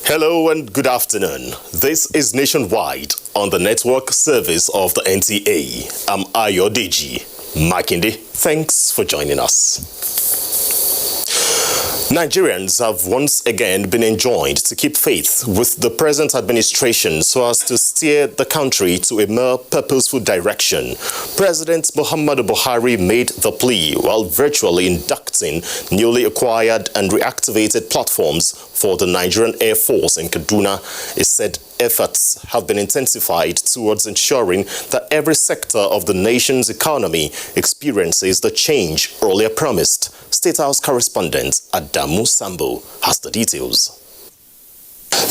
Hello and good afternoon. This is Nationwide on the network service of the NTA. I'm Ayodeji Makinde. Thanks for joining us. Nigerians have once again been enjoined to keep faith with the present administration so as to steer the country to a more purposeful direction. President Muhammadu Buhari made the plea while virtually inducting newly acquired and reactivated platforms for the Nigerian Air Force in Kaduna. He said efforts have been intensified towards ensuring that every sector of the nation's economy experiences the change earlier promised. State House correspondent Adamu Sambo has the details.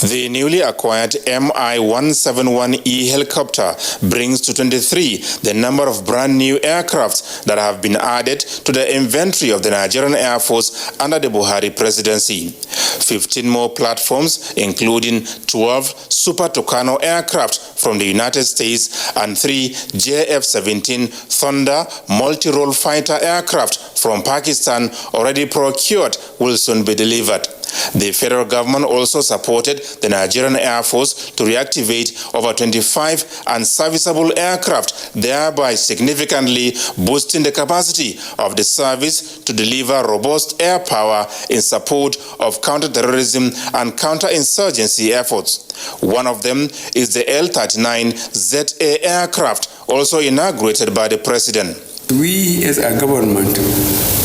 The newly acquired Mi-171E helicopter brings to 23 the number of brand new aircrafts that have been added to the inventory of the Nigerian Air Force under the Buhari presidency. 15 more platforms, including 12 Super Tucano aircraft from the United States and 3 JF-17 Thunder multi-role fighter aircraft from Pakistan already procured, will soon be delivered. The federal government also supported the Nigerian Air Force to reactivate over 25 unserviceable aircraft, thereby significantly boosting the capacity of the service to deliver robust air power in support of counter-terrorism and counter-insurgency efforts. One of them is the L-39ZA aircraft, also inaugurated by the president. We as a government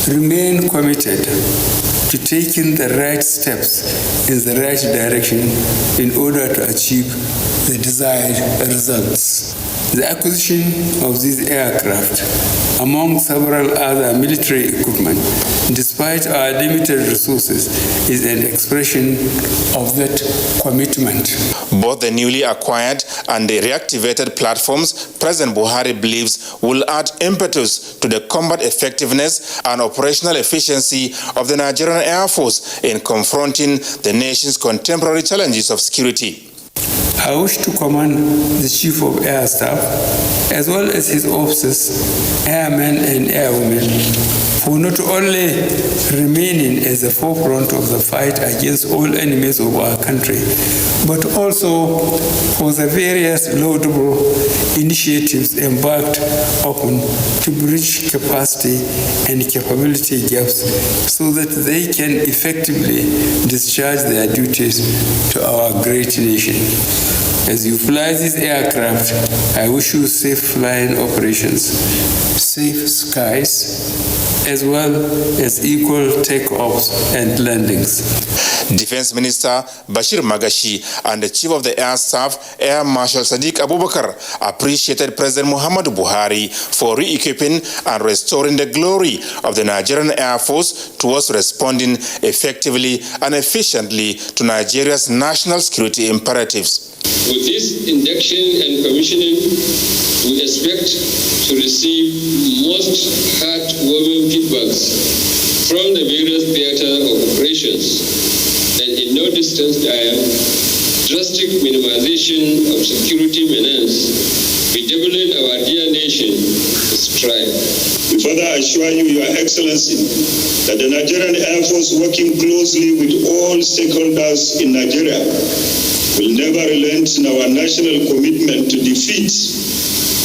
remain committed to taking the right steps in the right direction in order to achieve the desired results. The acquisition of these aircraft, among several other military equipment, despite our limited resources, is an expression of that commitment. Both the newly acquired and the reactivated platforms, President Buhari believes will add impetus to the combat effectiveness and operational efficiency of the Nigerian Air Force in confronting the nation's contemporary challenges of security. I wish to commend the Chief of Air Staff, as well as his officers, airmen and airwomen, for not only remaining at the forefront of the fight against all enemies of our country, but also for the various laudable initiatives embarked upon to bridge capacity and capability gaps so that they can effectively discharge their duties to our great nation. As you fly these aircraft, I wish you safe flying operations, safe skies, as well as equal takeoffs and landings. Defense Minister Bashir Magashi and the Chief of the Air Staff, Air Marshal Sadiq Abubakar, appreciated President Muhammadu Buhari for re-equipping and restoring the glory of the Nigerian Air Force towards responding effectively and efficiently to Nigeria's national security imperatives. With this induction and commissioning, we expect to receive most heartwarming feedbacks from the various theater of operations, and in no distant time, drastic minimization of security menace, bedeviling our dear nation with strife. We further assure you, Your Excellency, that the Nigerian Air Force, working closely with all stakeholders in Nigeria, will never relent in our national commitment to defeat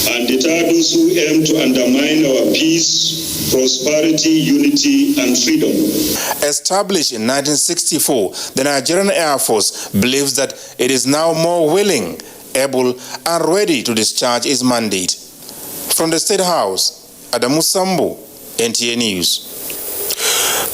and deter those who aim to undermine our peace, prosperity, unity, and freedom. Established in 1964, the Nigerian Air Force believes that it is now more willing, able, and ready to discharge its mandate. From the State House, Adamu Sambo, NTA News.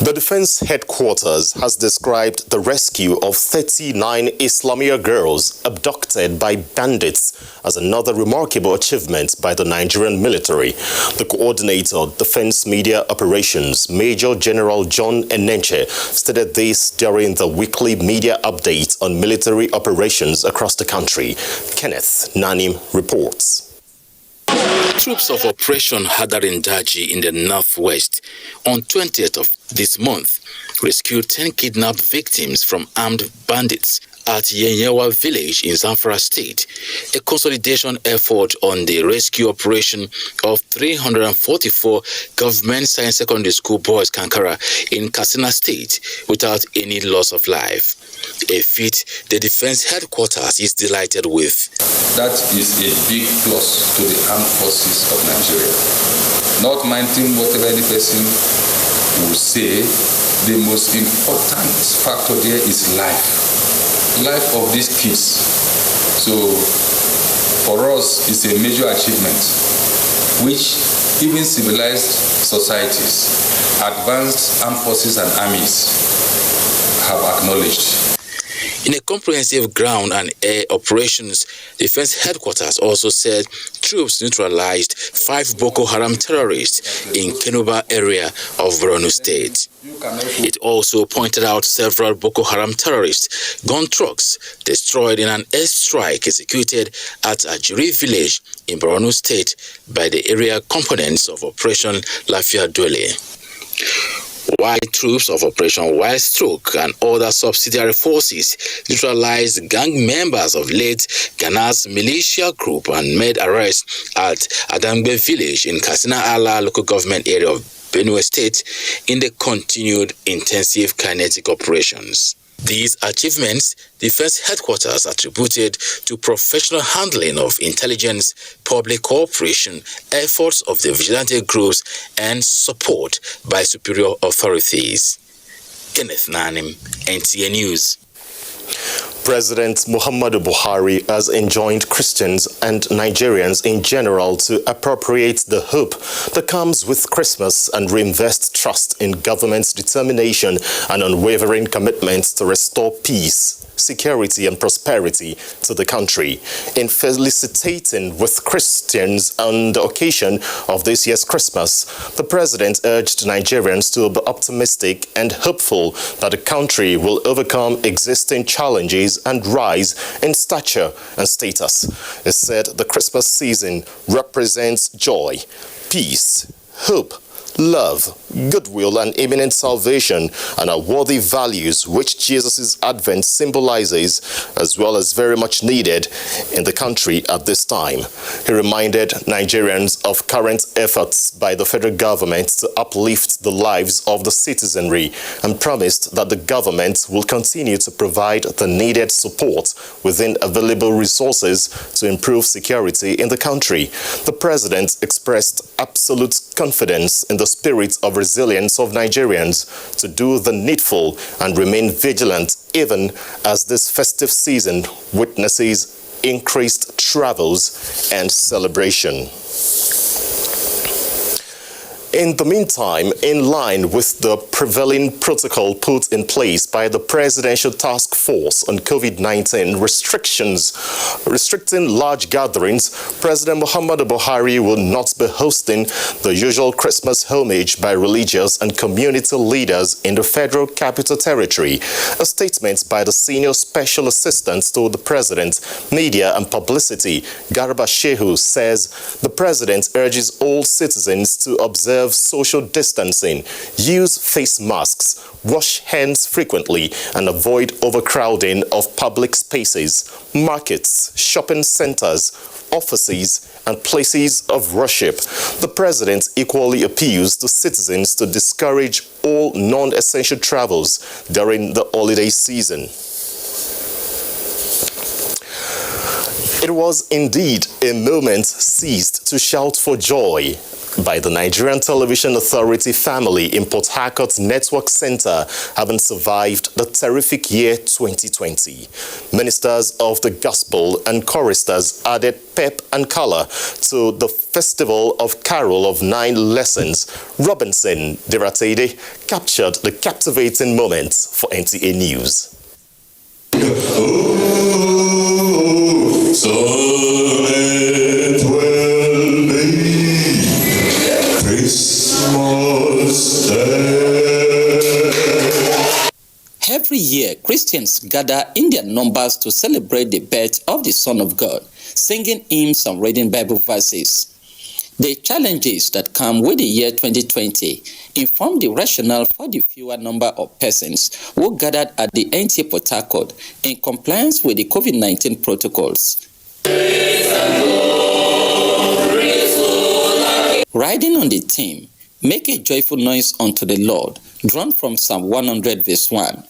The Defense Headquarters has described the rescue of 39 Islamia girls abducted by bandits as another remarkable achievement by the Nigerian military. The coordinator, Defense Media Operations, Major General John Enenche, stated this during the weekly media update on military operations across the country. Kenneth Nanim reports. Troops of Operation Hadarindaji in the northwest on 20th of this month rescued 10 kidnapped victims from armed bandits at Yenyewa village in Zamfara State, a consolidation effort on the rescue operation of 344 government science secondary school boys Kankara in Katsina State without any loss of life. A feat the Defense Headquarters is delighted with. That is a big plus to the armed forces of Nigeria. Not minding whatever any person will say, the most important factor there is life. Life of these kids. So for us, it's a major achievement, which even civilized societies, advanced armed forces and armies have acknowledged. In a comprehensive ground and air operations, Defense Headquarters also said troops neutralized 5 Boko Haram terrorists in Kenuba area of Borno State. It also pointed out several Boko Haram terrorist gun trucks destroyed in an airstrike executed at Ajiri village in Borno State by the area components of Operation Lafia Dwele. While troops of Operation Wild Stroke and other subsidiary forces neutralized gang members of late Ghana's militia group and made arrests at Adambe village in Katsina Ala local government area of Benue State in the continued intensive kinetic operations. These achievements, Defense Headquarters attributed to professional handling of intelligence, public cooperation, efforts of the vigilante groups, and support by superior authorities. Kenneth Nanim, NTA News. President Muhammadu Buhari has enjoined Christians and Nigerians in general to appropriate the hope that comes with Christmas and reinvest trust in government's determination and unwavering commitment to restore peace, security and prosperity to the country. In felicitating with Christians on the occasion of this year's Christmas, the president urged Nigerians to be optimistic and hopeful that the country will overcome existing challenges and rise in stature and status. He said the Christmas season represents joy, peace, hope, love, goodwill, and imminent salvation, and are worthy values which Jesus' advent symbolizes, as well as very much needed in the country at this time. He reminded Nigerians of current efforts by the federal government to uplift the lives of the citizenry and promised that the government will continue to provide the needed support within available resources to improve security in the country. The president expressed absolute confidence in the spirit of resilience of Nigerians to do the needful and remain vigilant even as this festive season witnesses increased travels and celebration. In the meantime, in line with the prevailing protocol put in place by the Presidential Task Force on COVID-19 restricting large gatherings, President Muhammadu Buhari will not be hosting the usual Christmas homage by religious and community leaders in the Federal Capital Territory. A statement by the Senior Special Assistant to the President, Media and Publicity, Garba Shehu, says the President urges all citizens to observe social distancing, use face masks, wash hands frequently, and avoid overcrowding of public spaces, markets, shopping centers, offices, and places of worship. The President equally appeals to citizens to discourage all non-essential travels during the holiday season. It was indeed a moment seized to shout for joy. by the Nigerian Television Authority family in Port Harcourt's Network Center, having survived the terrific year 2020. Ministers of the Gospel and choristers added pep and color to the Festival of Carol of 9 Lessons. Robinson Deratede captured the captivating moments for NTA News. So it will be Christmas Day. Every year, Christians gather in their numbers to celebrate the birth of the Son of God, singing hymns and reading Bible verses. The challenges that come with the year 2020 inform the rationale for the fewer number of persons who gathered at the NTA Port Harcourt in compliance with the COVID-19 protocols. Riding on the theme, make a joyful noise unto the Lord, drawn from Psalm 100 verse 1.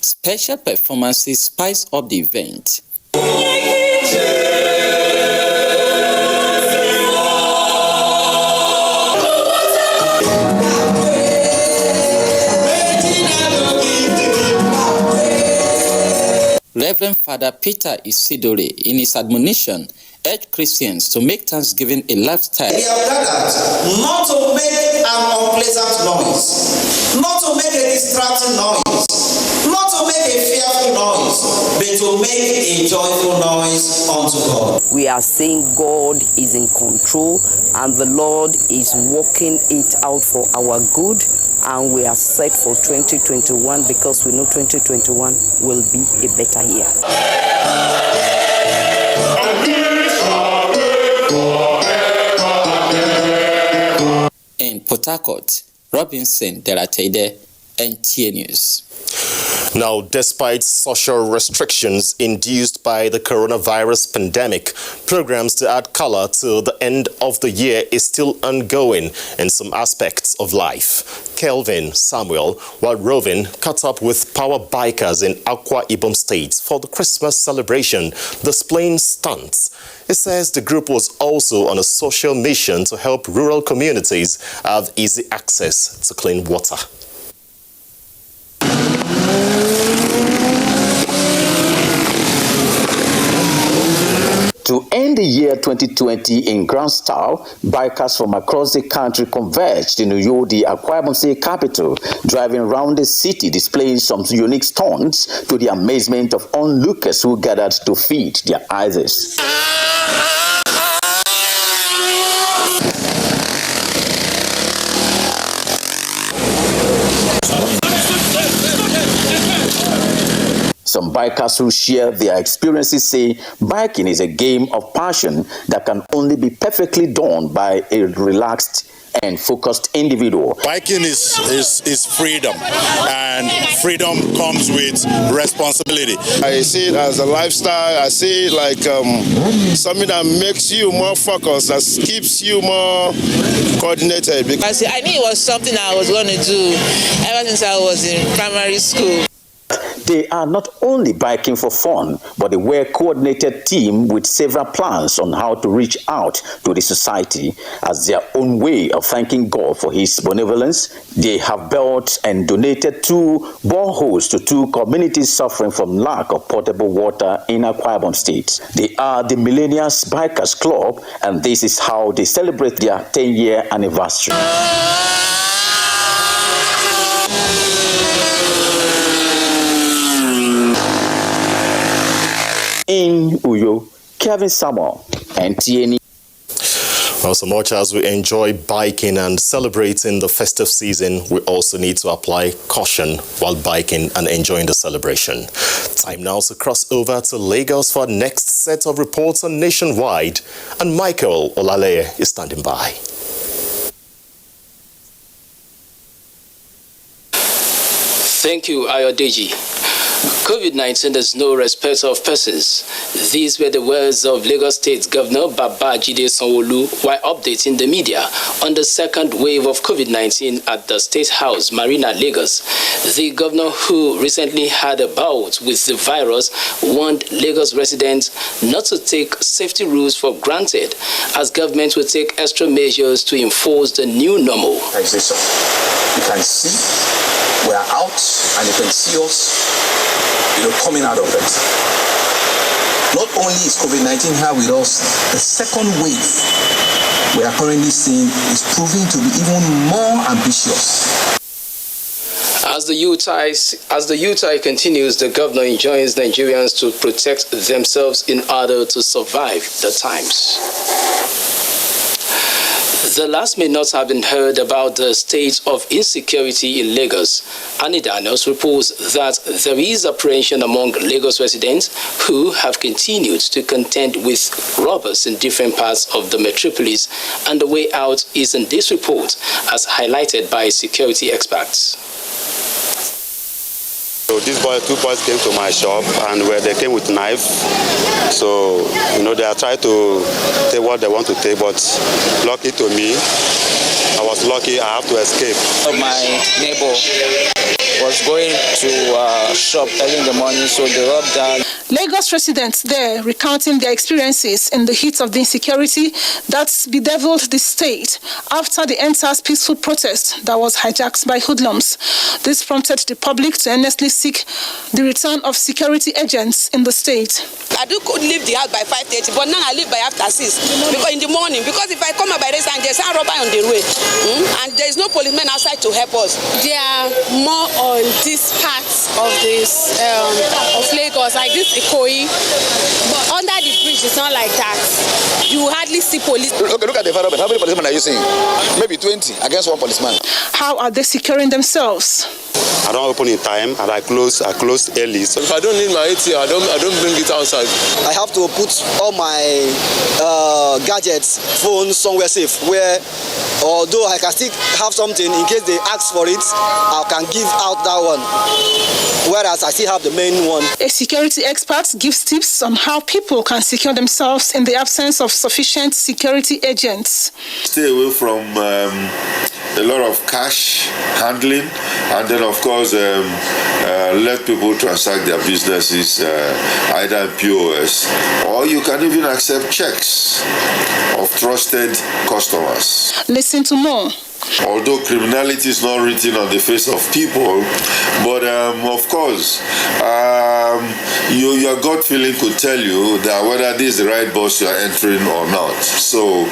Special performances spice up the event. Reverend Father Peter Isidore, in his admonition, urged Christians to make Thanksgiving a lifestyle. We have gathered not to make an unpleasant noise, not to make a distracting noise, not to make a fearful noise, but to make a joyful noise unto God. We are saying God is in control and the Lord is working it out for our good, and we are set for 2021 because we know 2021 will be a better year. In Port Harcourt, Robinson Deratede, NTA News. Now, despite social restrictions induced by the coronavirus pandemic, programs to add color to the end of the year is still ongoing in some aspects of life. Kelvin Samuel, while roving, caught up with power bikers in Akwa Ibom State for the Christmas celebration, displaying stunts. It says the group was also on a social mission to help rural communities have easy access to clean water. To end the year 2020 in grand style, bikers from across the country converged in Uyo, the Akwa Ibom State capital, driving around the city displaying some unique stunts to the amazement of onlookers who gathered to feed their eyes. Some bikers who share their experiences say biking is a game of passion that can only be perfectly done by a relaxed and focused individual. Biking is freedom, and freedom comes with responsibility. I see it as a lifestyle. I see it like something that makes you more focused, that keeps you more coordinated. I knew it was something I was going to do ever since I was in primary school. They are not only biking for fun, but they were a coordinated team with several plans on how to reach out to the society as their own way of thanking God for his benevolence. They have built and donated 2 boreholes to 2 communities suffering from lack of potable water in Akwa Ibom State. They are the Millennials Bikers Club, and this is how they celebrate their 10-year anniversary. In Uyo, Kevin Samuel, NTA. Well, so much as we enjoy biking and celebrating the festive season, we also need to apply caution while biking and enjoying the celebration. Time now to cross over to Lagos for our next set of reports on Nationwide, and Michael Olaleye is standing by. Thank you, Ayodeji. COVID-19 is no respecter of persons. These were the words of Lagos State Governor Babajide Sanwo-Olu while updating the media on the second wave of COVID-19 at the State House, Marina, Lagos. The governor, who recently had a bout with the virus, warned Lagos residents not to take safety rules for granted, as government will take extra measures to enforce the new normal. You can see we are out, and you can see us, coming out of it. Not only is COVID-19 here with us, the second wave we are currently seeing is proving to be even more ambitious. As the UTI continues, the governor enjoins Nigerians to protect themselves in order to survive the times. The last may not have been heard about the state of insecurity in Lagos. Annie Daniels reports that there is apprehension among Lagos residents who have continued to contend with robbers in different parts of the metropolis, and the way out is in this report, as highlighted by security experts. So these two boys came to my shop, and they came with knife. So, they are trying to take what they want to take, but lucky to me, I was lucky I have to escape. My neighbor was going to shop early in the morning, so they robbed her. Lagos residents there recounting their experiences in the heat of the insecurity that's bedeviled the state after the entire peaceful protest that was hijacked by hoodlums. This prompted the public to earnestly seek the return of security agents in the state. I do leave the house by 5:30, but now I leave by after 6 because in the morning. Because if I come out by this time, there's a robber on the way, and there is no policeman outside to help us. They are more on this part of this of Lagos, like this Ikoyi. Under the bridge, it's not like that. You hardly see police. Look at the environment. How many policemen are you seeing? Maybe 20 against one policeman. How are they securing themselves? I don't open in time, and I close early. So if I don't need my ATM, I don't bring it outside. I have to put all my gadgets, phones somewhere safe, where although I can still have something in case they ask for it, I can give out that one, whereas I still have the main one. A security expert gives tips on how people can secure themselves in the absence of sufficient security agents. Stay away from a lot of cash handling, and then of course let people transact their businesses either in POS, or you can even accept checks of trusted customers. Listen to more. Although criminality is not written on the face of people, but of course, your gut feeling could tell you that whether this is the right bus you are entering or not. So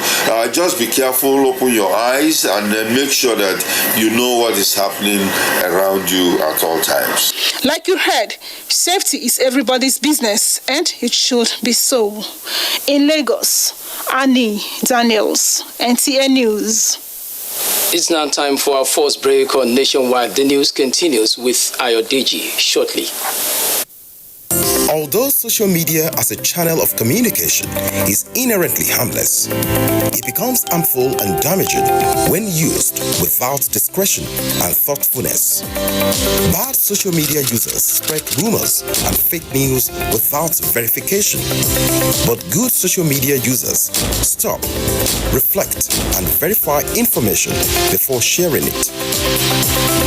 just be careful, open your eyes, and make sure that you know what is happening around you at all times. Like you heard, safety is everybody's business, and it should be so. In Lagos, Annie Daniels, NTA News. It's now time for our first break on Nationwide. The news continues with Ayodeji shortly. Although social media as a channel of communication is inherently harmless, it becomes harmful and damaging when used without discretion and thoughtfulness. Bad social media users spread rumors and fake news without verification. But good social media users stop, reflect, and verify information before sharing it.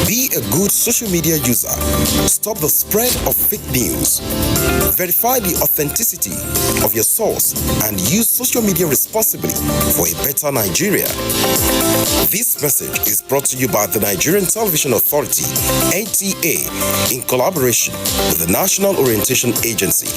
Be a good social media user. Stop the spread of fake news. Verify the authenticity of your source and use social media responsibly for a better Nigeria. This message is brought to you by the Nigerian Television Authority, NTA, in collaboration with the National Orientation Agency.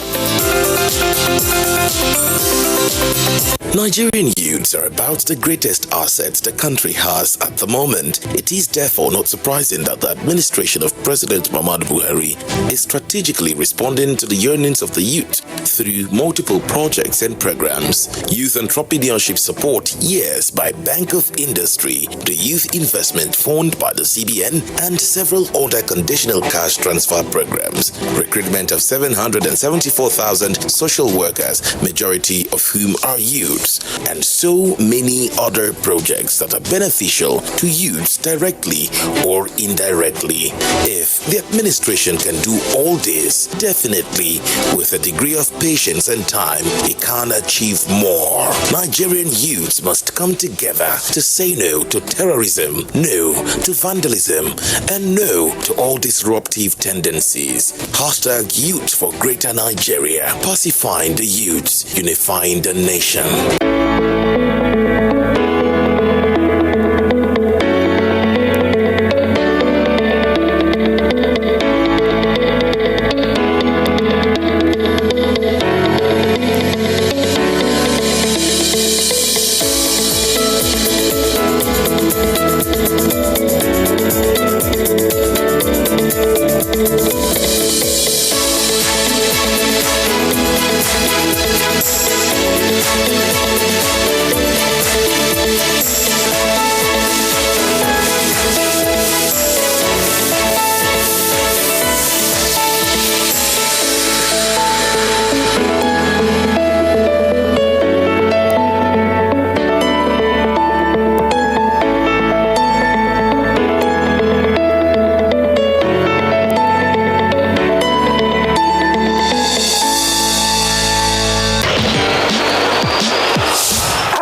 Nigerian youths are about the greatest assets the country has at the moment. It is therefore not surprising that the administration of President Muhammadu Buhari is strategically responding to the yearnings of the youth through multiple projects and programs. Youth Entrepreneurship Support Years by Bank of Industry, the Youth Investment Fund by the CBN, and several other conditional cash transfer programs. Recruitment of 774,000 social workers, majority of whom are youths, and so many other projects that are beneficial to youths directly or indirectly. If the administration can do all this, definitely with a degree of patience and time, it can achieve more. Nigerian youths must come together to say no to terrorism, no to vandalism, and no to all disruptive tendencies. Hashtag Youth for Greater Nigeria. Pacifying the youths, unifying the nation.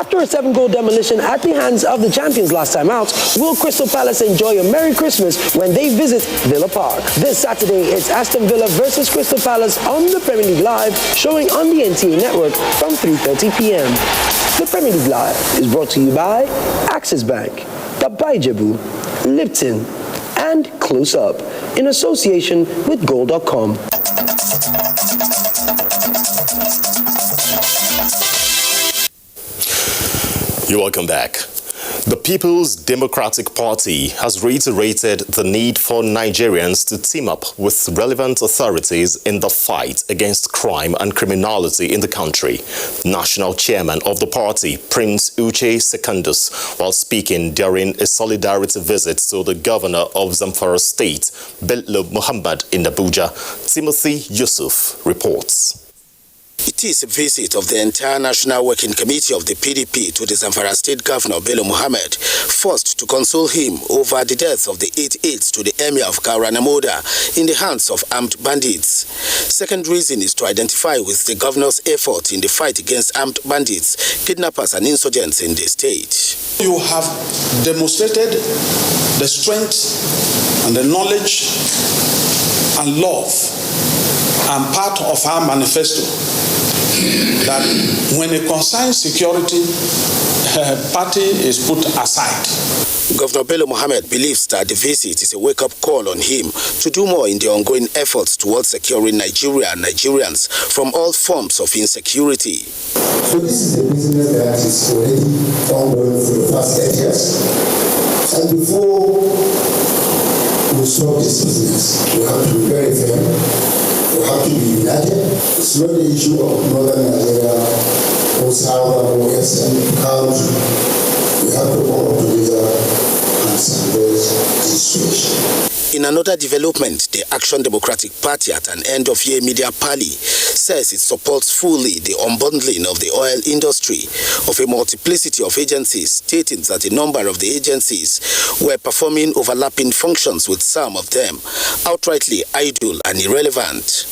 After a 7-goal demolition at the hands of the champions last time out, will Crystal Palace enjoy a Merry Christmas when they visit Villa Park? This Saturday, it's Aston Villa versus Crystal Palace on the Premier League Live, showing on the NTA network from 3:30 p.m. The Premier League Live is brought to you by Axis Bank, Dabaijebu, Lipton, and Close Up, in association with Goal.com. You're welcome back. The People's Democratic Party has reiterated the need for Nigerians to team up with relevant authorities in the fight against crime and criminality in the country. National chairman of the party, Prince Uche Secondus, while speaking during a solidarity visit to the governor of Zamfara State, Bello Muhammad, in Abuja. Timothy Yusuf reports. It is a visit of the entire National Working Committee of the PDP to the Zamfara State Governor Bello Muhammad, first to console him over the death of the 8 aides to the Emir of Kauranamoda in the hands of armed bandits. Second reason is to identify with the governor's effort in the fight against armed bandits, kidnappers and insurgents in the state. You have demonstrated the strength and the knowledge and love and part of our manifesto that when it concerns security, party is put aside. Governor Bello Muhammad believes that the visit is a wake-up call on him to do more in the ongoing efforts towards securing Nigeria and Nigerians from all forms of insecurity. So this is a business that is already ongoing for the past 8 years. And before we stop this business, we have to be very firm. We have to be united. It's not the issue of northern Nigeria or southern or western country. We have to come together and salvage this situation. In another development, the Action Democratic Party at an end-of-year media parley says it supports fully the unbundling of the oil industry of a multiplicity of agencies, stating that a number of the agencies were performing overlapping functions, with some of them outrightly idle and irrelevant.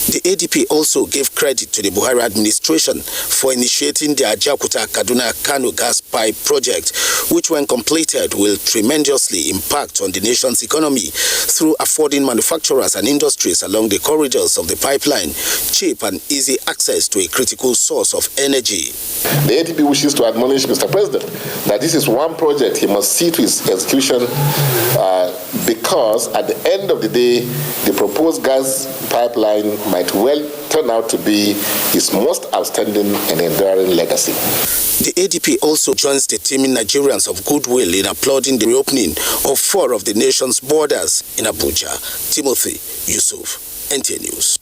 The ADP also gave credit to the Buhari administration for initiating the Ajaokuta-Kaduna-Kano gas pipe project, which when completed will tremendously impact on the nation's economy through affording manufacturers and industries along the corridors of the pipeline cheap and easy access to a critical source of energy. The ADP wishes to admonish Mr. President that this is one project he must see to its execution because at the end of the day, the proposed gas pipeline might well turn out to be his most outstanding and enduring legacy. The ADP also joins the teeming Nigerians of goodwill in applauding the reopening of 4 of the nation's borders in Abuja. Timothy Yusuf, NTA News.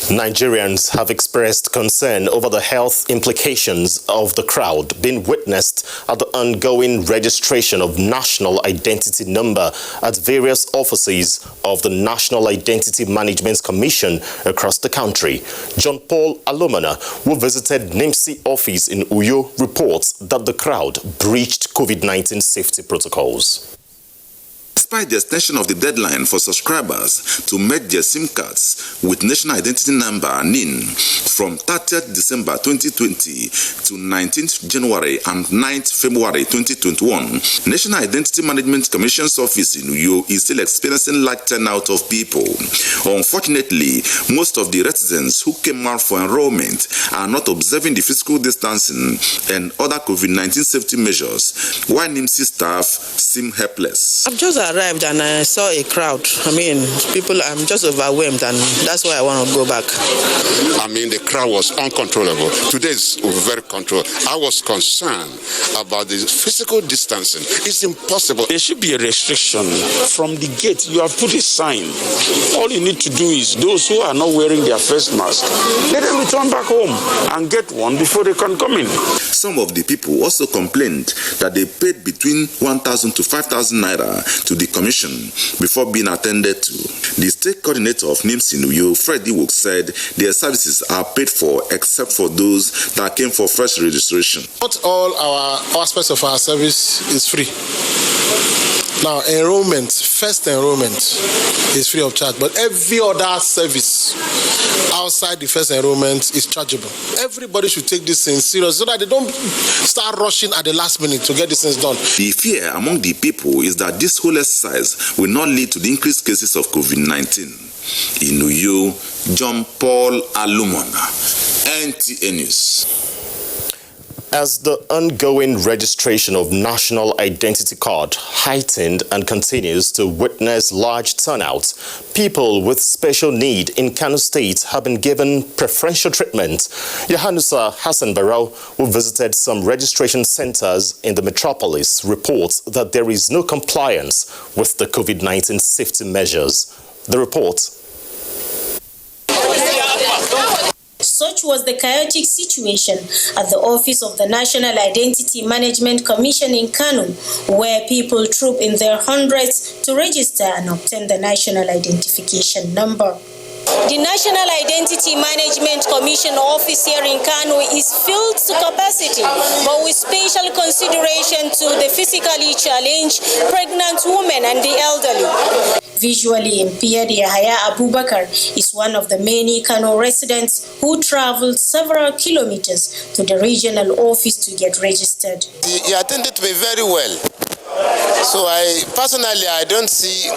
Nigerians have expressed concern over the health implications of the crowd being witnessed at the ongoing registration of national identity number at various offices of the National Identity Management Commission across the country. John Paul Alomana, who visited NIMC office in Uyo, reports that the crowd breached COVID-19 safety protocols. Despite the extension of the deadline for subscribers to merge their SIM cards with National Identity Number (NIN) from 30th December 2020 to 19th January and 9th February 2021, National Identity Management Commission's office in Uyo is still experiencing large turnout of people. Unfortunately, most of the residents who came out for enrollment are not observing the physical distancing and other COVID-19 safety measures, while NIMC staff seem helpless. I've just arrived and I saw a crowd. I'm just overwhelmed, and that's why I want to go back. The crowd was uncontrollable. Today is very controlled. I was concerned about the physical distancing. It's impossible. There should be a restriction from the gate. You have put a sign. All you need to do is those who are not wearing their face mask, let them return back home and get one before they can come in. Some of the people also complained that they paid between 1,000 to 5,000 naira to the commission before being attended to. The state coordinator of NIMC in Uyo, Freddy Wook, said their services are paid for except for those that came for first registration. Not all our aspects of our service is free. Now, first enrollment is free of charge, but every other service outside the first enrollment is chargeable. Everybody should take this thing serious so that they don't start rushing at the last minute to get these things done. The fear among the people is that this whole exercise will not lead to the increased cases of COVID-19. In Uyo, John Paul Alomana, NTA News. As the ongoing registration of national identity card heightened and continues to witness large turnout, people with special need in Kano State have been given preferential treatment. Yahanusa Hassan Barrow, who visited some registration centers in the metropolis, reports that there is no compliance with the COVID-19 safety measures. The report. Such was the chaotic situation at the office of the National Identity Management Commission in Kano, where people troop in their hundreds to register and obtain the national identification number. The National Identity Management Commission office here in Kano is filled to capacity, but with special consideration to the physically challenged, pregnant women and the elderly. Visually impaired Yahaya Abubakar is one of the many Kano residents who traveled several kilometers to the regional office to get registered. He attended to me very well. So I don't see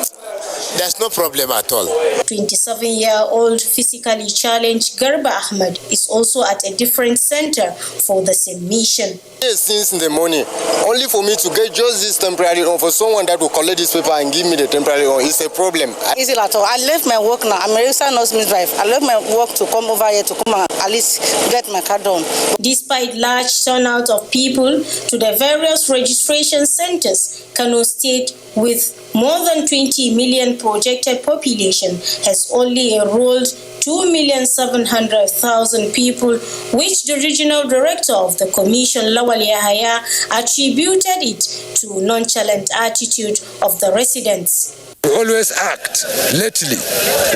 there's no problem at all. 27-year-old physically challenged Garba Ahmed is also at a different center for the same mission. Since in the morning, only for me to get just this temporary on for someone that will collect this paper and give me the temporary on is a problem. Easy at all. I left my work now. I'm a registered nurse midwife. I left my work to come over here to come and at least get my card done. Despite large turnout of people to the various registration centers, Kano State, with more than 20 million projected population, has only enrolled 2,700,000 people, which the regional director of the commission, Lawal Yahaya, attributed it to nonchalant attitude of the residents. We always act lately.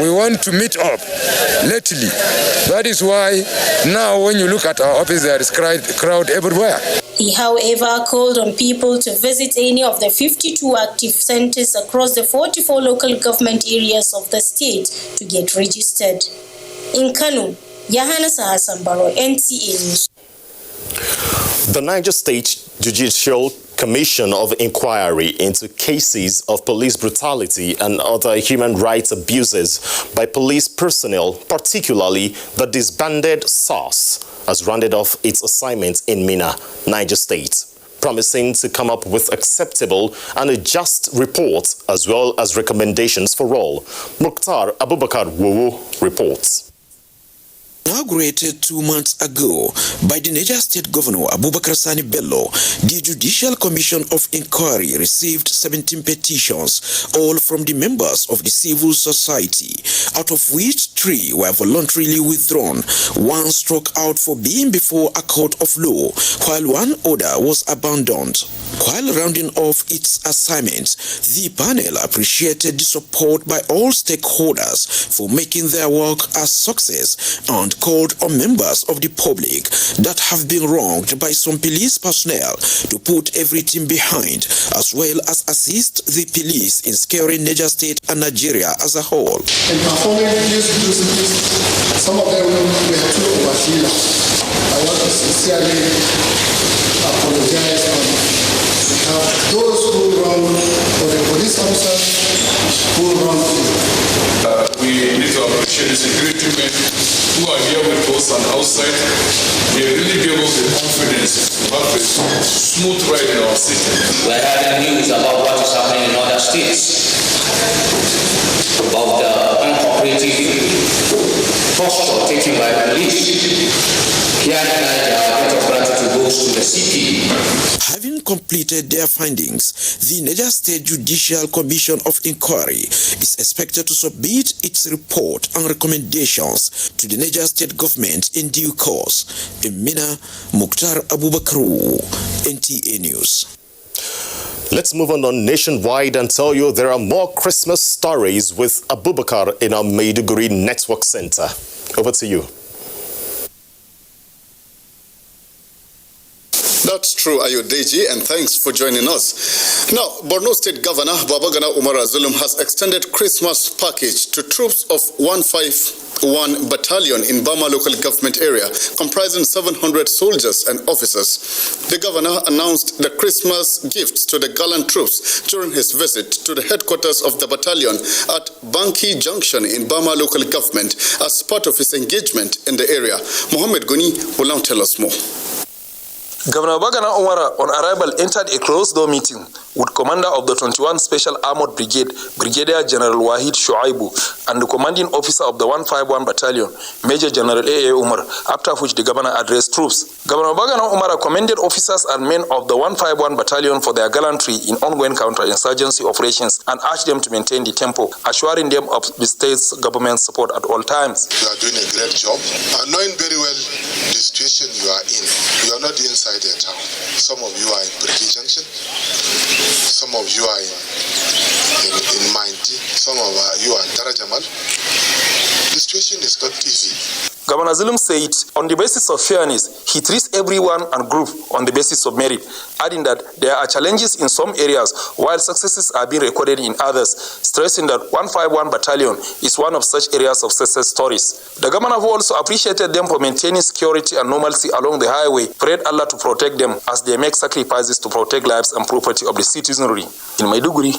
We want to meet up lately. That is why now when you look at our office, there is crowd everywhere. He, however, called on people to visit any of the 52 active centers across the 44 local government areas of the state to get registered. In Kano, Yahanusa Hassan Barrow, NTA News. The Niger State Judicial Commission of Inquiry into cases of police brutality and other human rights abuses by police personnel, particularly the disbanded SARS, has rounded off its assignment in Minna, Niger State, promising to come up with acceptable and a just report as well as recommendations for all. Mukhtar Abubakar Wowo reports. Inaugurated 2 months ago by the Niger State Governor Abubakar Sani Bello, the Judicial Commission of Inquiry received 17 petitions, all from the members of the civil society, out of which 3 were voluntarily withdrawn. 1 struck out for being before a court of law, while 1 order was abandoned. While rounding off its assignments, the panel appreciated the support by all stakeholders for making their work a success and called on members of the public that have been wronged by some police personnel to put everything behind, as well as assist the police in securing Niger State and Nigeria as a whole. In performing these duties, some of them were too overzealous. I want to sincerely apologize on behalf of those who wrong, or the police officers who wrong. We need to appreciate the security men who are here with us and outside. They really gave us the confidence to have a smooth ride in our city. We are having news about what is happening in other states, about the uncooperative posture taken by police. Here in Nigeria, a lot of gratitude goes to the CP. Having completed their findings, the Niger State Judicial Commission of Inquiry is expected to submit its report and recommendations to the Niger State government in due course. In Mina, Mukhtar Abubakar, NTA News. Let's move on nationwide and tell you there are more Christmas stories with Abubakar in our Maiduguri Network Center. Over to you. That's true, Ayodeji, and thanks for joining us. Now, Borno State Governor Babagana Umar Zulum has extended Christmas package to troops of 151 Battalion in Bama local government area, comprising 700 soldiers and officers. The governor announced the Christmas gifts to the gallant troops during his visit to the headquarters of the battalion at Banki Junction in Bama local government as part of his engagement in the area. Mohammed Guni will now tell us more. Governor Bagana Umara, on arrival, entered a closed-door meeting with Commander of the 21 Special Armored Brigade, Brigadier General Wahid Shuaibu, and the Commanding Officer of the 151 Battalion, Major General A.A. Umar, after which the Governor addressed troops. Governor Bagana Umara commended officers and men of the 151 Battalion for their gallantry in ongoing counterinsurgency operations and urged them to maintain the tempo, assuring them of the state's government support at all times. You are doing a great job, and knowing very well the situation you are in. You are not inside the town. Some of you are in Brigade Junction, some of you are in Mainti, some of you are in Tarajamal. The situation is not easy. Governor Zulum said, on the basis of fairness, he treats everyone and group on the basis of merit, adding that there are challenges in some areas while successes are being recorded in others, stressing that 151 Battalion is one of such areas of success stories. The governor also appreciated them for maintaining security and normalcy along the highway, prayed Allah to protect them as they make sacrifices to protect lives and property of the citizenry. In Maiduguri,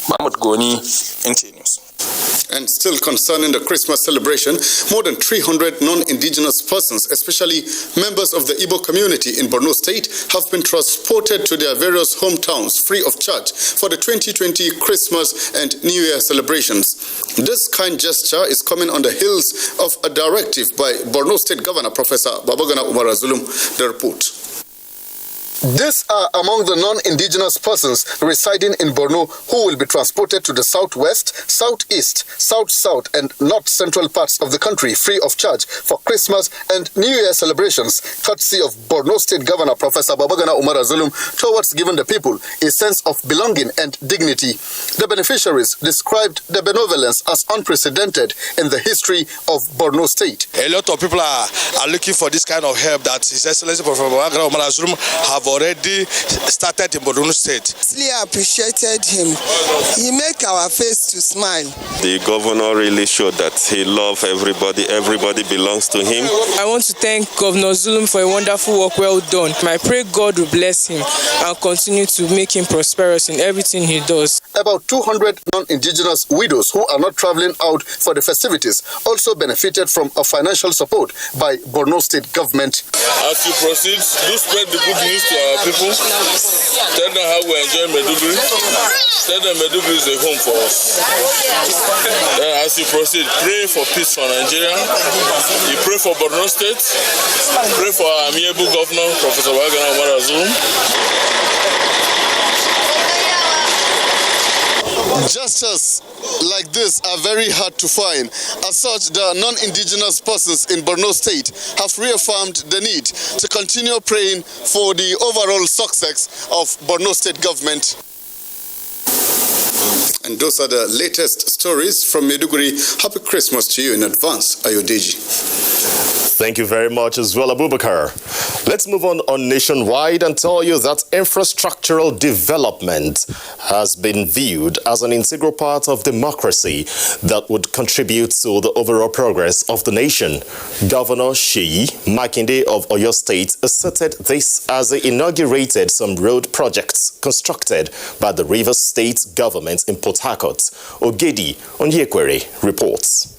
Mahmoud Goni, NTA News. And still concerning the Christmas celebration, more than 300 non-indigenous persons, especially members of the Igbo community in Borno State, have been transported to their various hometowns free of charge for the 2020 Christmas and New Year celebrations. This kind gesture is coming on the heels of a directive by Borno State Governor Professor Babagana Umar Zulum. The report. These are among the non-indigenous persons residing in Borno who will be transported to the southwest, southeast, south-south and north-central parts of the country free of charge for Christmas and New Year celebrations, courtesy of Borno State Governor Professor Babagana Umar Zulum, towards giving the people a sense of belonging and dignity. The beneficiaries described the benevolence as unprecedented in the history of Borno State. A lot of people are looking for this kind of help that His Excellency Professor Babagana Umar Zulum have already started in Borno State. I appreciated him. He make our face to smile. The governor really showed that he loves everybody. Everybody belongs to him. I want to thank Governor Zulum for a wonderful work well done. I pray God will bless him and continue to make him prosperous in everything he does. About 200 non-indigenous widows who are not traveling out for the festivities also benefited from a financial support by Borno State government. As you proceed, do spread the good news to our people. Tell them how we enjoy Maiduguri. Tell them Maiduguri is a home for us. As you proceed, pray for peace for Nigeria. You pray for Borno State. Pray for our amiable governor, Professor Wagana Marazum. Gestures like this are very hard to find. As such, the non-indigenous persons in Borno State have reaffirmed the need to continue praying for the overall success of Borno State government. And those are the latest stories from Maiduguri. Happy Christmas to you in advance, Ayodeji. Thank you very much as well, Abubakar. Let's move on nationwide and tell you that infrastructural development has been viewed as an integral part of democracy that would contribute to the overall progress of the nation. Governor Seyi Makinde of Oyo State asserted this as he inaugurated some road projects constructed by the Rivers State government in Port Harcourt. Ogedi Onyekwere reports.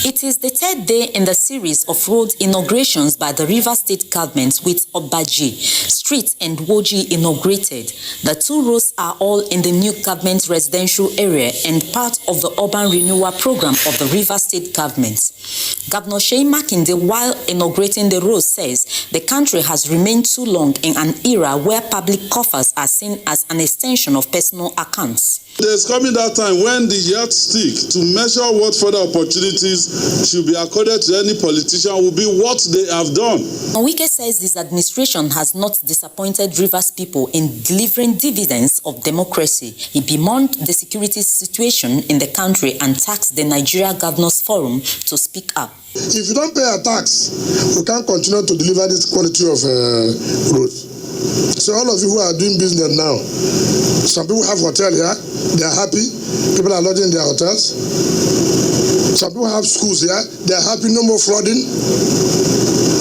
It is the third day in the series of road inaugurations by the Rivers State government, with Obaji Street and Woji inaugurated. The two roads are all in the new government residential area and part of the urban renewal program of the Rivers State government. Governor Seyi Makinde, while inaugurating the road, says the country has remained too long in an era where public coffers are seen as an extension of personal accounts. There's coming that time when the yardstick to measure what further opportunities should be accorded to any politician will be what they have done. Wike says his administration has not disappointed Rivers people in delivering dividends of democracy. He bemoaned the security situation in the country and tasked the Nigeria Governors Forum to speak up. If you don't pay a tax, we can't continue to deliver this quality of roads. So all of you who are doing business now, some people have hotel here, they are happy, people are lodging in their hotels. Some people have schools here, they are happy, no more flooding.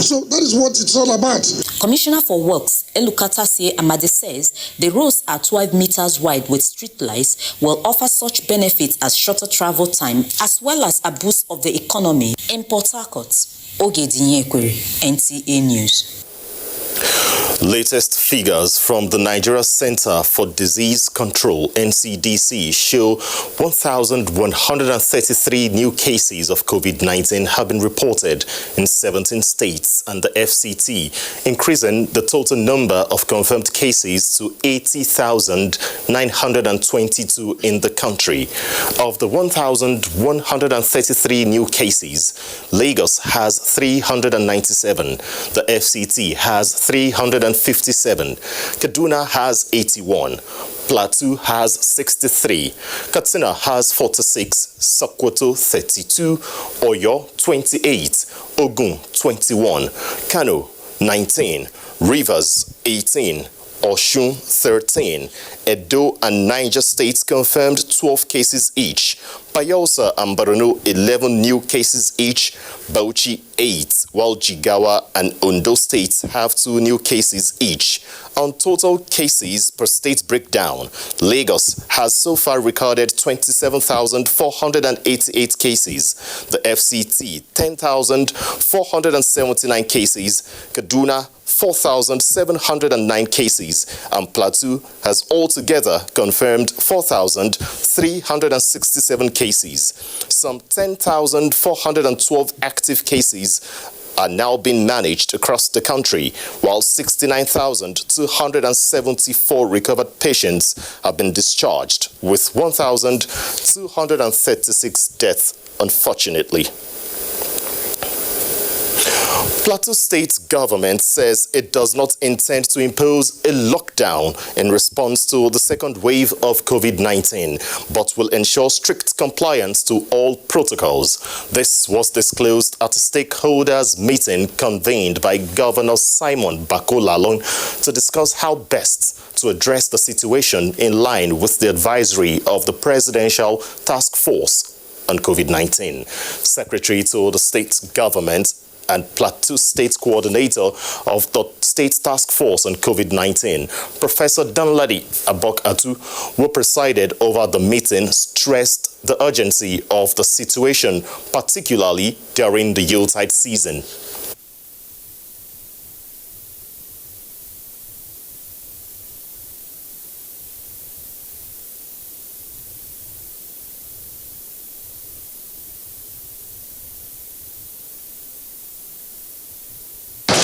So that is what it's all about. Commissioner for Works, Elukatasie Amade, says the roads are 12 meters wide with street lights will offer such benefits as shorter travel time as well as a boost of the economy. In Port Harcourt, Ogedi Onyekwere, NTA News. Latest figures from the Nigeria Center for Disease Control, NCDC, show 1,133 new cases of COVID-19 have been reported in 17 states and the FCT, increasing the total number of confirmed cases to 80,922 in the country. Of the 1,133 new cases, Lagos has 397, the FCT has 357, Kaduna has 81, Plateau has 63, Katsina has 46, Sokoto 32, Oyo 28, Ogun 21, Kano 19, Rivers 18, Osun 13, Edo and Niger states confirmed 12 cases each, Bayelsa and Borno 11 new cases each, Bauchi 8, while Jigawa and Ondo states have 2 new cases each. On total cases per state breakdown, Lagos has so far recorded 27,488 cases, the FCT 10,479 cases, Kaduna 4,709 cases, and Plateau has altogether confirmed 4,367 cases. Some 10,412 active cases are now being managed across the country, while 69,274 recovered patients have been discharged, with 1,236 deaths, unfortunately. Plateau State government says it does not intend to impose a lockdown in response to the second wave of COVID-19, but will ensure strict compliance to all protocols. This was disclosed at a stakeholders meeting convened by Governor Simon Bakolalong to discuss how best to address the situation in line with the advisory of the Presidential Task Force on COVID-19. Secretary to the state government, and Plateau State Coordinator of the State Task Force on COVID-19, Professor Danladi Abok-Atu, who presided over the meeting, stressed the urgency of the situation, particularly during the Yuletide season.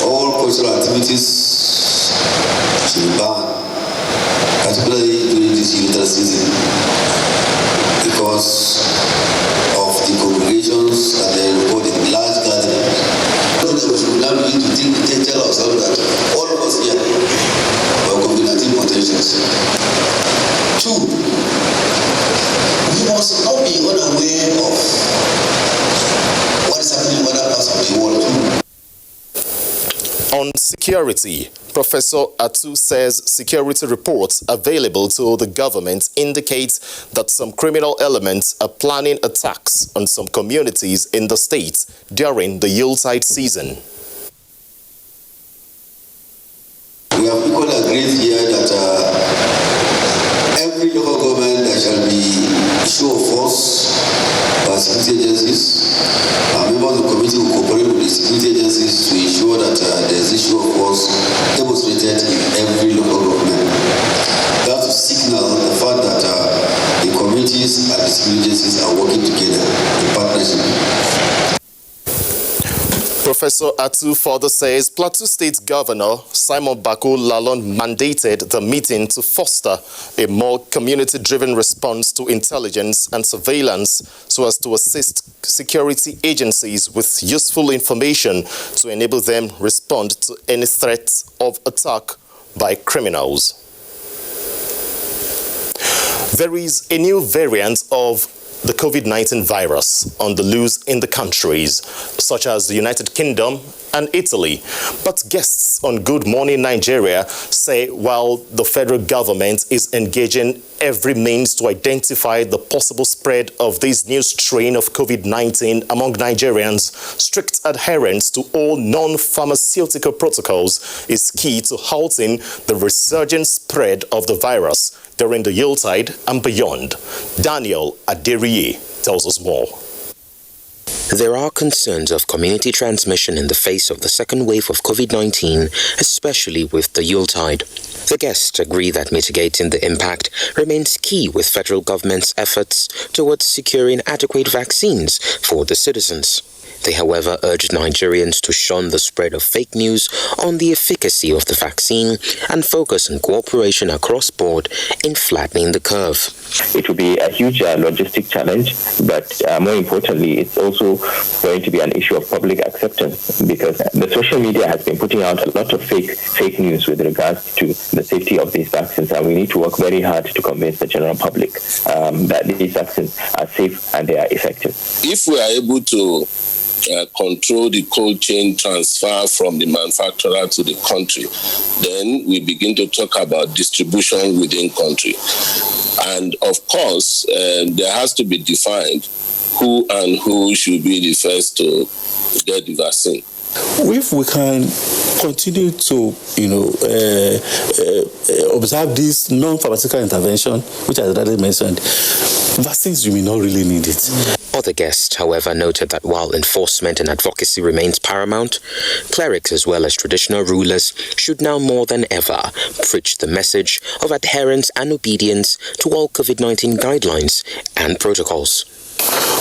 All cultural activities should be banned, particularly during this winter season, because of the congregations and the reporting large gatherings. We should now begin to tell ourselves that all of us here are COVID-19 potentials. 2, we must not be unaware of what is happening in other parts of the world. On security, Professor Atu says security reports available to the government indicate that some criminal elements are planning attacks on some communities in the state during the Yuletide season. We have equally agreed here that every local government there shall be show of force by security agencies. Members of the committee will cooperate with the security agencies to ensure that there is a show of force demonstrated in every local government. That will signal the fact that the committees and the security agencies are working together in partnership. Professor Atu further says Plateau State Governor Simon Bako Lalong mandated the meeting to foster a more community-driven response to intelligence and surveillance so as to assist security agencies with useful information to enable them respond to any threat of attack by criminals. There is a new variant of the COVID-19 virus on the loose in the countries, such as the United Kingdom and Italy. But guests on Good Morning Nigeria say while the federal government is engaging every means to identify the possible spread of this new strain of COVID-19 among Nigerians, strict adherence to all non-pharmaceutical protocols is key to halting the resurgent spread of the virus during the Yuletide and beyond. Daniel Aderiye tells us more. There are concerns of community transmission in the face of the second wave of COVID-19, especially with the Yuletide. The guests agree that mitigating the impact remains key with federal government's efforts towards securing adequate vaccines for the citizens. They, however, urged Nigerians to shun the spread of fake news on the efficacy of the vaccine and focus on cooperation across board in flattening the curve. It will be a huge logistic challenge, but more importantly, it's also going to be an issue of public acceptance, because the social media has been putting out a lot of fake news with regards to the safety of these vaccines, and we need to work very hard to convince the general public that these vaccines are safe and they are effective. If we are able to control the cold chain transfer from the manufacturer to the country, then we begin to talk about distribution within country. And of course, there has to be defined who should be the first to get the vaccine. If we can continue to, observe this non-pharmaceutical intervention, which I already mentioned, vaccines, you may not really need it. Other guests, however, noted that while enforcement and advocacy remains paramount, clerics as well as traditional rulers should now more than ever preach the message of adherence and obedience to all COVID-19 guidelines and protocols.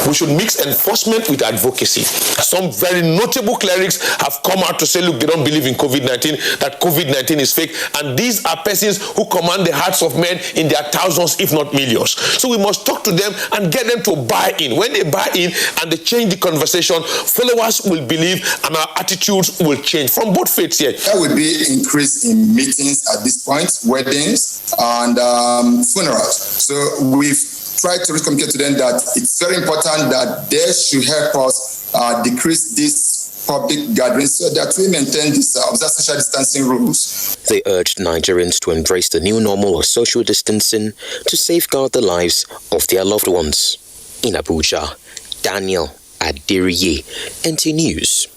We should mix enforcement with advocacy. Some very notable clerics have come out to say, look, they don't believe in COVID-19, that COVID-19 is fake. And these are persons who command the hearts of men in their thousands, if not millions. So we must talk to them and get them to buy in. When they buy in and they change the conversation, followers will believe and our attitudes will change from both faiths here. There will be increase in meetings at this point, weddings and funerals. So we've try to communicate to them that it's very important that they should help us decrease this public gatherings so that we maintain this observe social distancing rules. They urged Nigerians to embrace the new normal of social distancing to safeguard the lives of their loved ones. In Abuja, Daniel Adiriye, NTA News.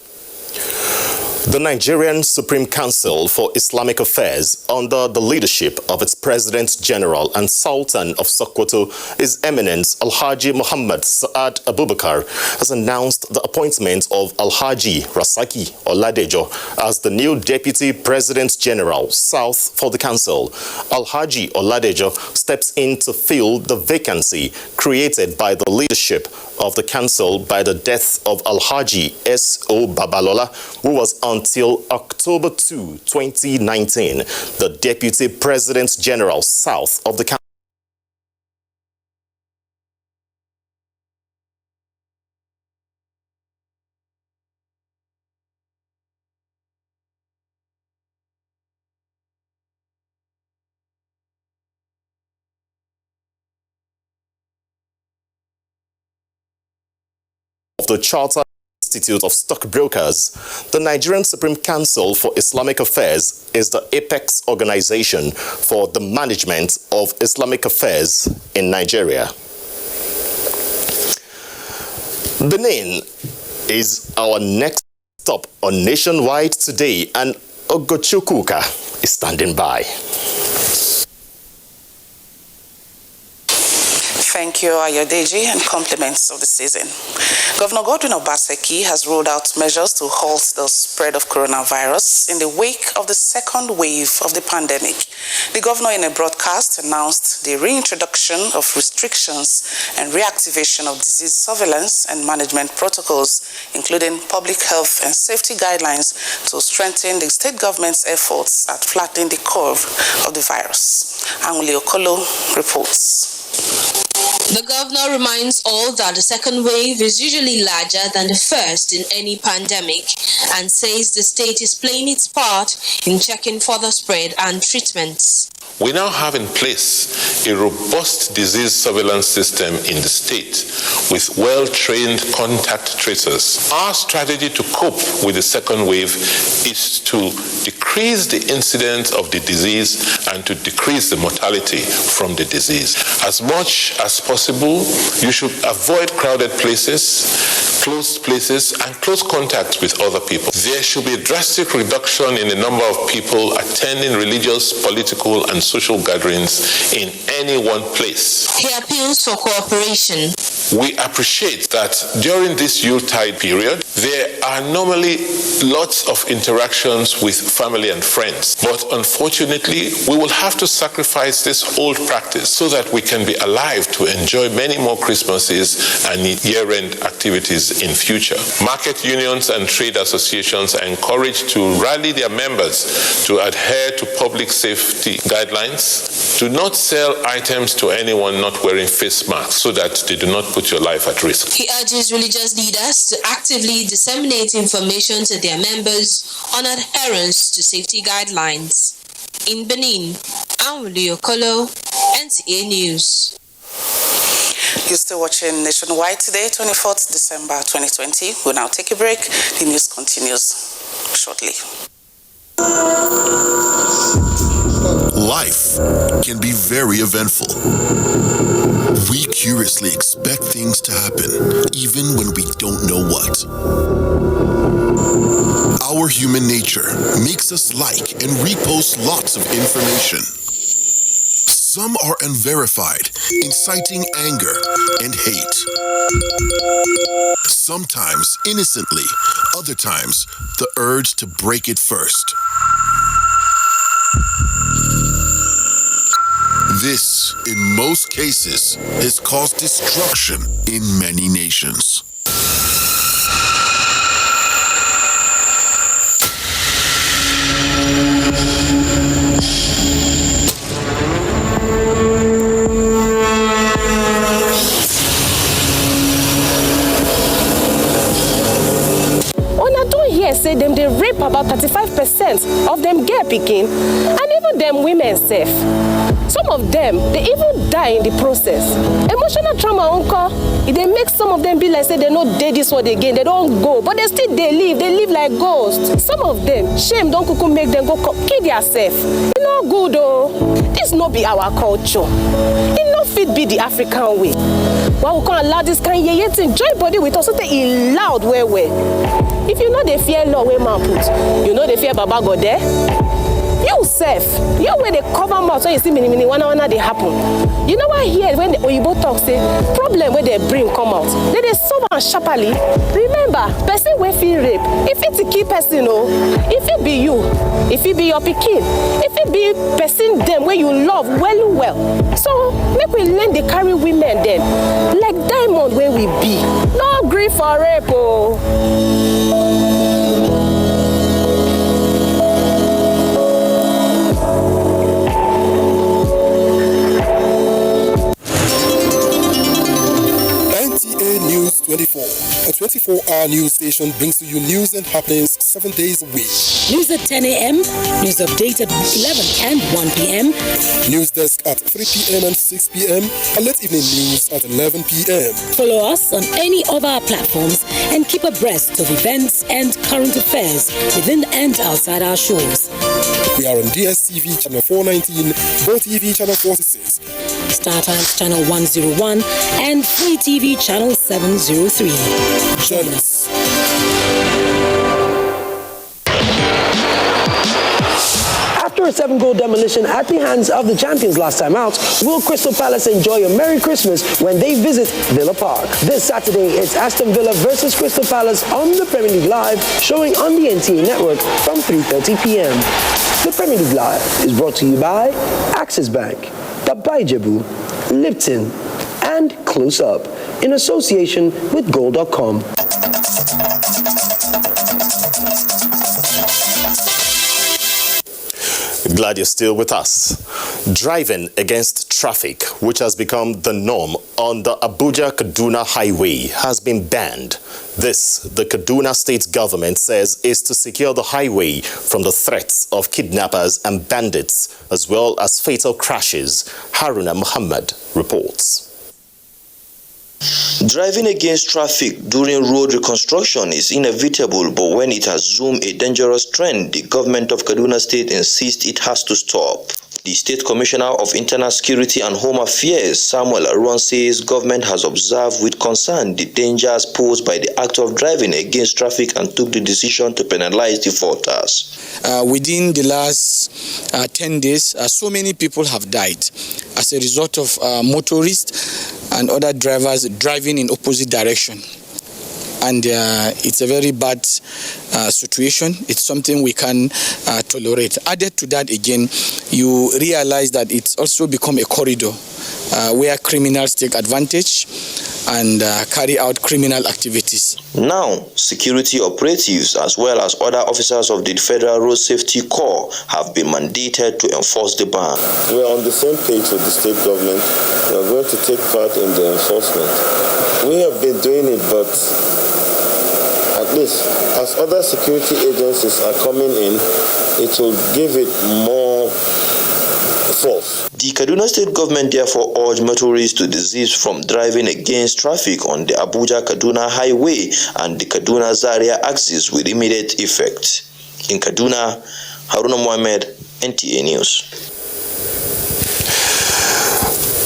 The Nigerian Supreme Council for Islamic Affairs, under the leadership of its President General and Sultan of Sokoto, His Eminence Alhaji Muhammad Sa'ad Abubakar, has announced the appointment of Alhaji Rasaki Oladejo as the new Deputy President General South for the Council. Alhaji Oladejo steps in to fill the vacancy created by the leadership of the Council by the death of Alhaji S.O. Babalola, who was until October 2, 2019, the Deputy President General South of the Council. Of the Charter Institute of Stockbrokers, the Nigerian Supreme Council for Islamic Affairs is the apex organization for the management of Islamic affairs in Nigeria. Benin is our next stop on Nationwide Today, and Ogochukwuka is standing by. Thank you, Ayodeji, and compliments of the season. Governor Godwin Obaseki has rolled out measures to halt the spread of coronavirus in the wake of the second wave of the pandemic. The governor, in a broadcast, announced the reintroduction of restrictions and reactivation of disease surveillance and management protocols, including public health and safety guidelines, to strengthen the state government's efforts at flattening the curve of the virus. Anguli Okolo reports. The governor reminds all that the second wave is usually larger than the first in any pandemic and says the state is playing its part in checking for the spread and treatments. We now have in place a robust disease surveillance system in the state with well-trained contact tracers. Our strategy to cope with the second wave is to decrease the incidence of the disease and to decrease the mortality from the disease. As much as possible, you should avoid crowded places, closed places, and close contact with other people. There should be a drastic reduction in the number of people attending religious, political, and social gatherings in any one place. He appeals for cooperation. We appreciate that during this Yuletide period, there are normally lots of interactions with family and friends. But unfortunately, we will have to sacrifice this old practice so that we can be alive to enjoy many more Christmases and year-end activities in future. Market unions and trade associations are encouraged to rally their members to adhere to public safety guidelines. Do not sell items to anyone not wearing face masks so that they do not put your life at risk. He urges religious leaders to actively disseminate information to their members on adherence to safety guidelines. In Benin, Anguli Okolo, NTA News. You're still watching Nationwide Today, 24th December 2020. We'll now take a break. The news continues shortly. Life can be very eventful. We curiously expect things to happen, even when we don't know what. Our human nature makes us like and repost lots of information. Some are unverified, inciting anger and hate. Sometimes innocently, other times the urge to break it first. This, in most cases, has caused destruction in many nations. Say them they rape about 35% of them girl picking, and even them women safe. Some of them they even die in the process. Emotional trauma, uncle, it they make some of them be like say they no did this one again, they don't go, but they still they live like ghosts. Some of them shame don't kuku make them go kill themselves. It's not good though. This no be our culture. It no fit be the African way. Why we can't allow this kind of yeye thing join body with us so that it loud well. If you know they fear law where man put, you know they fear Baba God there. You self, you where they cover mouth so you see mini one they happen. You know what here when the Oyibo talk say problem where they bring come out, they solve and sharply. Remember, person wey feel rape, if it's a key person, if it be you, if it be your pikin, if it be person them where you love well. So make we learn they carry women then, like diamond where we be. No grief for rape. NTA News 24, a 24-hour news station brings to you news and happenings 7 days a week. News at 10 a.m., news update at 11 and 1 p.m. News desk at 3 p.m. and 6 p.m. and late evening news at 11 p.m. Follow us on any of our platforms and keep abreast of events and current affairs within and outside our shores. We are on DSTV channel 419, GoTV channel 46, StarTimes channel 101, and Free TV channel 703. Join us. After a 7-goal demolition at the hands of the champions last time out, will Crystal Palace enjoy a Merry Christmas when they visit Villa Park? This Saturday, it's Aston Villa versus Crystal Palace on the Premier League Live, showing on the NTA network from 3:30 p.m. The Premier League Live is brought to you by Axis Bank, Babai Jebu, Lipton, and Close Up, in association with Goal.com. Glad you're still with us. Driving against traffic, which has become the norm on the Abuja-Kaduna highway, has been banned. This, the Kaduna state government says, is to secure the highway from the threats of kidnappers and bandits, as well as fatal crashes. Haruna Muhammad reports. Driving against traffic during road reconstruction is inevitable, but when it has assumed a dangerous trend, the government of Kaduna State insists it has to stop. The State Commissioner of Internal Security and Home Affairs, Samuel Aron, says government has observed with concern the dangers posed by the act of driving against traffic and took the decision to penalize defaulters. Within the last 10 days, so many people have died as a result of motorists and other drivers driving in opposite direction. And it's a very bad situation. It's something we can tolerate. Added to that again, you realize that it's also become a corridor where criminals take advantage and carry out criminal activities. Now, security operatives as well as other officers of the Federal Road Safety Corps have been mandated to enforce the ban. We are on the same page with the state government. We are going to take part in the enforcement. We have been doing it, but at least as other security agencies are coming in, it will give it more force. The Kaduna State government therefore urged motorists to desist from driving against traffic on the Abuja-Kaduna highway and the Kaduna-Zaria axis with immediate effect. In Kaduna, Haruna Mohammed, NTA News.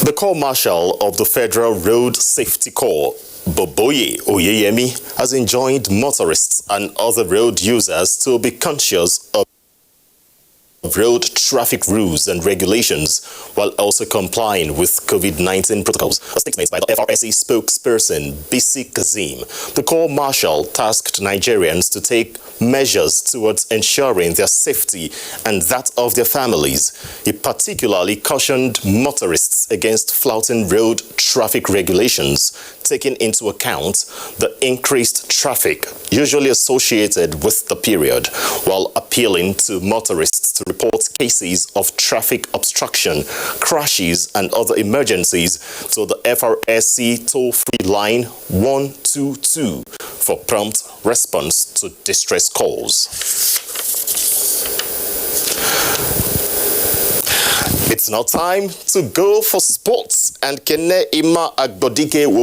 The Corps Marshal of the Federal Road Safety Corps, Boboye Oyeyemi, has enjoined motorists and other road users to be conscious of road traffic rules and regulations while also complying with COVID-19 protocols. A statement by the FRSC spokesperson, Bisi Kazim. The Corps Marshal tasked Nigerians to take measures towards ensuring their safety and that of their families. He particularly cautioned motorists against flouting road traffic regulations, taking into account the increased traffic usually associated with the period, while appealing to motorists to report cases of traffic obstruction, crashes, and other emergencies to the FRSC toll-free line 122 for prompt response to distress calls. It's now time to go for sports, and Kene Ima Agbodike will be